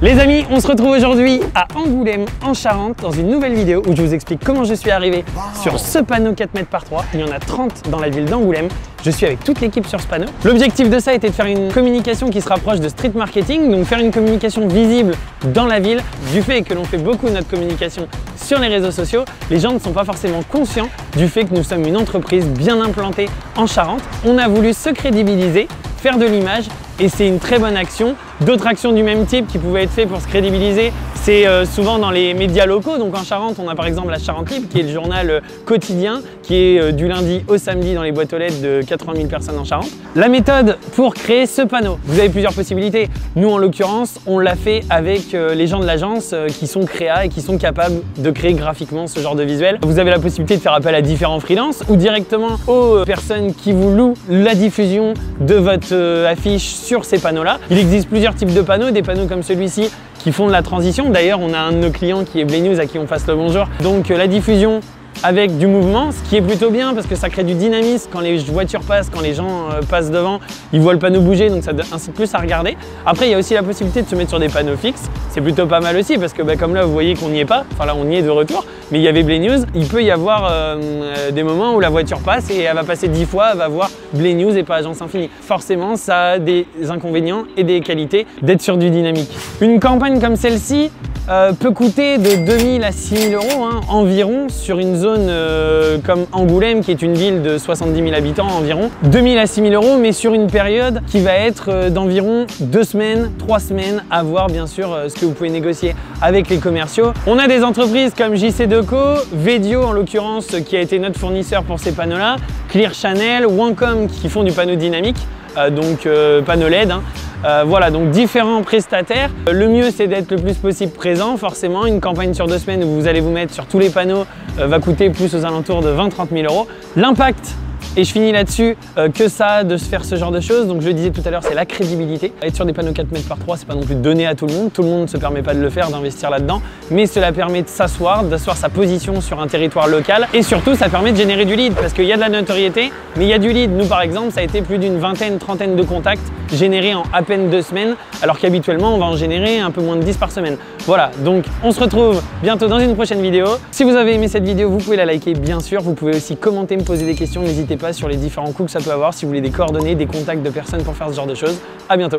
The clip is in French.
Les amis, on se retrouve aujourd'hui à Angoulême en Charente dans une nouvelle vidéo où je vous explique comment je suis arrivé sur ce panneau 4 mètres par 3. Il y en a 30 dans la ville d'Angoulême. Je suis avec toute l'équipe sur ce panneau. L'objectif de ça était de faire une communication qui se rapproche de street marketing, donc faire une communication visible dans la ville. Du fait que l'on fait beaucoup de notre communication sur les réseaux sociaux, les gens ne sont pas forcément conscients du fait que nous sommes une entreprise bien implantée en Charente. On a voulu se crédibiliser, faire de l'image et c'est une très bonne action. D'autres actions du même type qui pouvaient être faites pour se crédibiliser, c'est souvent dans les médias locaux. Donc en Charente, on a par exemple la Charente Libre qui est le journal quotidien qui est du lundi au samedi dans les boîtes aux lettres de 80 000 personnes en Charente. La méthode pour créer ce panneau, vous avez plusieurs possibilités. Nous en l'occurrence, on l'a fait avec les gens de l'agence qui sont créa et qui sont capables de créer graphiquement ce genre de visuel. Vous avez la possibilité de faire appel à différents freelances ou directement aux personnes qui vous louent la diffusion de votre affiche sur ces panneaux-là. Il existe plusieurs types de panneaux, des panneaux comme celui-ci qui font de la transition. D'ailleurs, on a un de nos clients qui est Blay News à qui on fasse le bonjour. Donc la diffusion avec du mouvement, ce qui est plutôt bien parce que ça crée du dynamisme quand les voitures passent, quand les gens passent devant, ils voient le panneau bouger, donc ça incite plus à regarder. Après, il y a aussi la possibilité de se mettre sur des panneaux fixes. C'est plutôt pas mal aussi parce que comme là, vous voyez qu'on n'y est pas. Enfin là, on y est de retour, mais il y avait Blay News. Il peut y avoir des moments où la voiture passe et elle va passer 10 fois, elle va voir Blay News et pas Agence Infinie. Forcément, ça a des inconvénients et des qualités d'être sur du dynamique. Une campagne comme celle-ci peut coûter de 2 000 à 6 000 euros environ sur une zone comme Angoulême qui est une ville de 70 000 habitants environ. 2 000 à 6 000 euros mais sur une période qui va être d'environ 2 semaines, 3 semaines à voir bien sûr ce que vous pouvez négocier avec les commerciaux. On a des entreprises comme JC Deco, Vedio en l'occurrence qui a été notre fournisseur pour ces panneaux là, Clear Channel, Wancom qui font du panneau dynamique, donc panneau LED. Voilà, donc différents prestataires. Le mieux, c'est d'être le plus possible présent. Forcément, une campagne sur 2 semaines où vous allez vous mettre sur tous les panneaux va coûter plus aux alentours de 20-30 000 euros. L'impact, et je finis là-dessus, que ça a de se faire ce genre de choses. Donc je le disais tout à l'heure, c'est la crédibilité. Être sur des panneaux 4 mètres par 3, c'est pas non plus donné à tout le monde. Tout le monde ne se permet pas de le faire, d'investir là-dedans. Mais cela permet de s'asseoir, d'asseoir sa position sur un territoire local. Et surtout, ça permet de générer du lead parce qu'il y a de la notoriété, mais il y a du lead. Nous, par exemple, ça a été plus d'une vingtaine, trentaine de contacts générés en à peine 2 semaines, alors qu'habituellement, on va en générer un peu moins de 10 par semaine. Voilà, donc on se retrouve bientôt dans une prochaine vidéo. Si vous avez aimé cette vidéo, vous pouvez la liker, bien sûr. Vous pouvez aussi commenter, me poser des questions. N'hésitez pas sur les différents coûts que ça peut avoir. Si vous voulez des coordonnées, des contacts de personnes pour faire ce genre de choses. À bientôt.